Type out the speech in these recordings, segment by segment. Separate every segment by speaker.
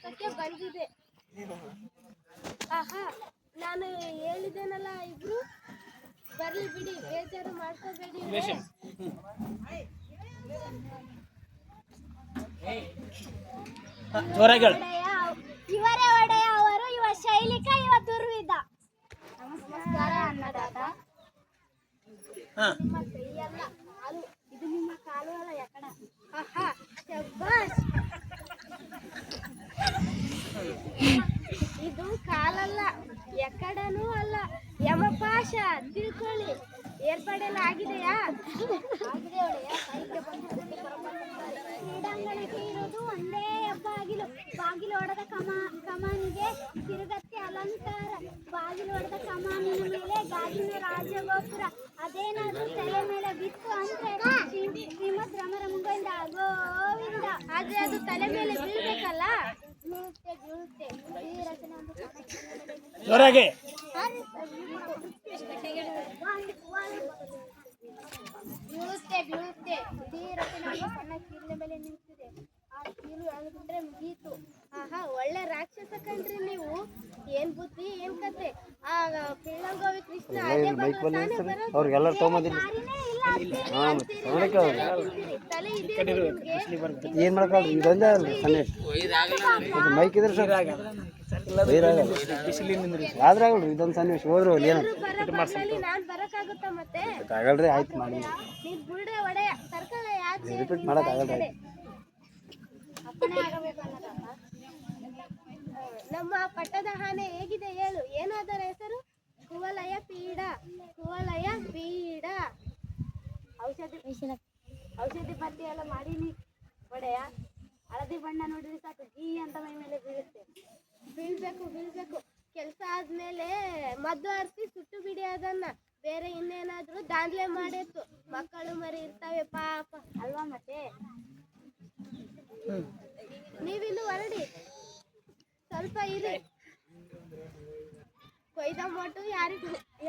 Speaker 1: ಮಾಡ್ಸಕ್ಕೆ ಬಂದಿದೆ. ಆಹಾ, ನಾನು ಹೇಳಿದ್ದೇನಲ್ಲ, ಇಬ್ರು ಬರ್ಲಿ ಬಿಡಿ, ಬೇಜಾರು ಮಾಡ್ಕೋಬೇಡಿ. ಇವರೇ ಒಡೆಯ ಅವರು, ಇವ ಶೈಲಿಕ, ಇವ ದುರ್ವಿಧ. ನಮಸ್ಕಾರ ಅನ್ನದಾತ. ನಿಮ್ಮ ಕೈಯಲ್ಲ ಕಾಲು, ಇದು ನಿಮ್ಮ ಕಾಲು ಅಲ್ಲ ಎಕಡ. ಆಹಾ, ಶಬ್ಬಾಸ್. ಇದು ಕಾಲಲ್ಲ, ಎಕಡನೂ ಅಲ್ಲ, ಯಮಪಾಶ. ತಿಳ್ಕೊಳ್ಳಿ. ಏರ್ಪಾಡೆಲ್ಲ ಆಗಿದೆಯಾ? ಆಗಿದೆ ಒಡೆಯ. ಕ್ರೀಡಾಂಗಣಕ್ಕೆ ಇರೋದು ಒಂದೇ ಬಾಗಿಲು. ಬಾಗಿಲು ಹೊಡೆದ ಕಮಾನಿಗೆ ತಿರುಗತ್ತೆ ಅಲಂಕಾರ. ಬಾಗಿಲು ಹೊಡೆದ ಕಮಾನಿನ ಮೇಲೆ ಗಾಜಿನ ರಾಜಗೋಪುರ. ಅದೇನಾದ್ರೂ ತಲೆ ಮೇಲೆ ಬಿತ್ತು ಅಂದ್ರೆ ಶ್ರೀಮದ್ ರಮರ ಮುಂಗೋವಿಂದ ಗೋವಿಂದ. ಆದ್ರೆ ಅದು ತಲೆ ಮೇಲೆ ಬೀಳ್ಬೇಕಲ್ಲ. ಬೀಳುತ್ತೆ ಬೀಳುತ್ತೆ. ಈ ರಚನೆ ಒಂದು ಜೋರಾಗಿ ಬೀಳುತ್ತೆ ಬೀಳುತ್ತೆ. ಇಡೀ ರಚನೆ ಸಣ್ಣ ಕೀಲಿನ ಮೇಲೆ ನಿಂತಿದೆ. ಆ ಕೀಲು ಎಳೆದುಬಿಟ್ರೆ ಮುಗೀತು. ಆಹಾ, ಒಳ್ಳೆ ರಾಕ್ಷಸ ಕಣ್ರಿ ನೀವು. ಏನ್ ಬುದ್ಧಿ, ಏನ್ ಕತೆ. ಆ ಪಿಳ್ಳಂಗೋವಿ ಕೃಷ್ಣ ತಲೆ
Speaker 2: ಏನ್ ಮಾಡಕ್ಕಾಗ್ರಿ, ಇದೊಂದೇ ಅಲ್ರಿ ಸನ್ನೆ ಮೈಕ್ ಇದ್ರೆ ಆದ್ರಾಗಲ್ರಿ. ಇದೊಂದು ಸನ್ನಿವೇಶ ಹೋದ್ರು ಏನು
Speaker 1: ನಾನ್ ಬರಕಾಗುತ್ತ ಮತ್ತೆ
Speaker 2: ಆಗಲ್ರಿ. ಆಯ್ತು ಮಾಡಿ
Speaker 1: ನೀನ್ ಬುಲ್ಡೆ ಒಡೆ ಸರ್ಕಲ್ ಯಾಕೆ
Speaker 2: ರಿಪೀಟ್ ಮಾಡಕ್ ಆಗಲ್ರಿ.
Speaker 1: ನಮ್ಮ ಪಟ್ಟದ ಆನೆ ಹೇಗಿದೆ ಹೇಳು. ಏನಾದರ ಹೆಸರು? ಕುವಲಯ ಪೀಡ. ಕುವಲಯ ಪೀಡ. ಔಷಧಿ ಪಟ್ಟಿ ಎಲ್ಲ ಮಾಡೀನಿ ಒಡೆಯ. ಹಳದಿ ಬಣ್ಣ ನೋಡಿದ್ರೆ ಸಾಕು, ಗೀ ಅಂತ ಮೈ ಮೇಲೆ ಬೀಳುತ್ತೆ. ಬೀಳ್ಬೇಕು ಬೀಳ್ಬೇಕು. ಕೆಲಸ ಆದ್ಮೇಲೆ ಮದ್ದು ಹರಿಸಿ ಸುಟ್ಟು ಬಿಡಿ ಅದನ್ನ. ಬೇರೆ ಇನ್ನೇನಾದ್ರೂ ದಾಂಧಲೆ ಮಾಡಿತ್ತು. ಮಕ್ಕಳು ಮರಿ ಇರ್ತವೆ ಪಾಪ ಅಲ್ವಾ. ಮತ್ತೆ ನೀವಿನ್ನು ಹೊರಡಿ, ಸ್ವಲ್ಪ ಇರಿ. ಕೊಯ್ದ ಮೊಟ್ಟು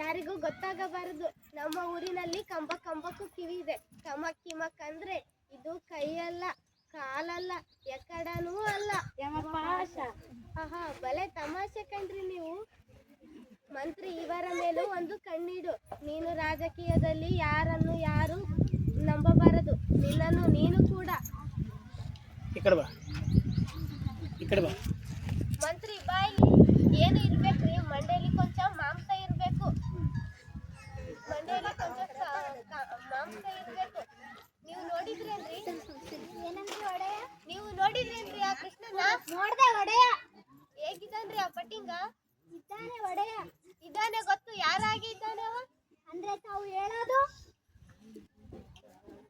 Speaker 1: ಯಾರಿಗೂ ಗೊತ್ತಾಗಬಾರದು. ನಮ್ಮ ಊರಿನಲ್ಲಿ ಕಂಬಕ್ಕೂ ಕಿವಿ ಇದೆ. ಕಮಕ್ ಕಿಮಕ್ ಅಂದ್ರೆ ಇದು ಕೈಯಲ್ಲ, ಕಾಲಲ್ಲ, ಎಕಡನೂ ಅಲ್ಲ, ಯಮಪಾಶ. ಆಹಾ, ಬಲೆ ತಮಾಷೆ ಕಣ್ರಿ ನೀವು. ಮಂತ್ರಿ, ಇವರ ಮೇಲೂ ಒಂದು ಕಣ್ಣಿಡು. ನೀನು ರಾಜಕೀಯದಲ್ಲಿ ಯಾರನ್ನು ಯಾರು ನಂಬಬಾರದು. ನಿನ್ನನ್ನು ನೀನು ಕೂಡ. ಮಂತ್ರಿ ಬಾಯಲ್ಲಿ ಏನು ಇರ್ಬೇಕ್ರಿ? ಮಂಡೇಲಿ ಕೊಂಚ ಮಾಂಸ ಇರ್ಬೇಕು. ಮಂಡೇಲಿ ಕೊಂಚ ಮಾಂಸ ಇರ್ಬೇಕು. ನೀವು ನೋಡಿದ್ರೇನ್ರಿ? ಏನಂದ್ರಿ ಒಡೆಯ? ನೀವು ನೋಡಿದ್ರೇನ್ರಿ ಆ ಕೃಷ್ಣನ? ನೋಡ್ದೆ ಒಡೆಯ. ಹೇಗಿದ್ದಾನ್ರಿ ಆ ಪಟ್ಟಿಂಗ? ಇದ್ದಾನೆ ಒಡೆಯ. ಇದ್ದಾನೆ ಗೊತ್ತು. ಯಾರಾಗಿ ಇದ್ದಾನೆ ಅವ? ಅಂದ್ರೆ ತಾವು ಹೇಳೋದು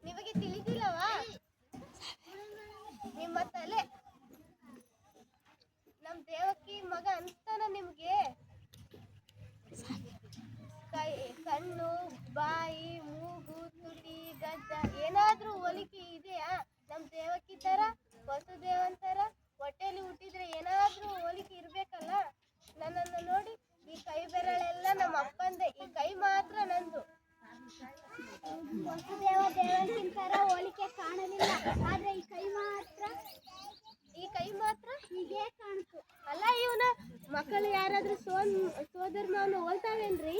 Speaker 1: ನಿಮಗೆ ತಿಳಿದಿಲ್ಲವಾ? ನಿಮ್ಮ ತಲೆ ನಮ್ ದೇವಕಿ ಮಗ ಅನ್ಸ್ತಾನ ನಿಮ್ಗೆ? ಕಣ್ಣು, ಬಾಯಿ, ಮೂಗು, ತುಟಿ, ಗಡ್ಡ ಏನಾದ್ರೂ ಹೋಲಿಕೆ ಇದೆಯಾ ನಮ್ ದೇವಕಿ ತರ? ವಸುದೇವನ್ ತರ ಹೊಟ್ಟೆಲಿ ಹುಟ್ಟಿದ್ರೆ ಏನಾದ್ರೂ ಹೋಲಿಕೆ ಇರ್ಬೇಕಲ್ಲ. ನನ್ನನ್ನು ನೋಡಿ, ಈ ಕೈ ಬೆರಳೆಲ್ಲ ನಮ್ಮ ಅಪ್ಪಂದೆ, ಈ ಕೈ ಮಾತ್ರ ನಂದು. ವಸುದೇವ ದೇವಕಿನ್ ತರ ಹೋಲಿಕೆ ಕಾಣಲಿಲ್ಲ, ಆದ್ರೆ ಈ ಕೈ ಮಾತ್ರ ಹೀಗೆ ಕಾಣಿತು. ಅಲ್ಲ, ಇವನ ಮಕ್ಕಳು ಯಾರಾದ್ರೂ ಸೋದರ ಮಾವನ ಹೋಲ್ತಾವೇನ್ರಿ?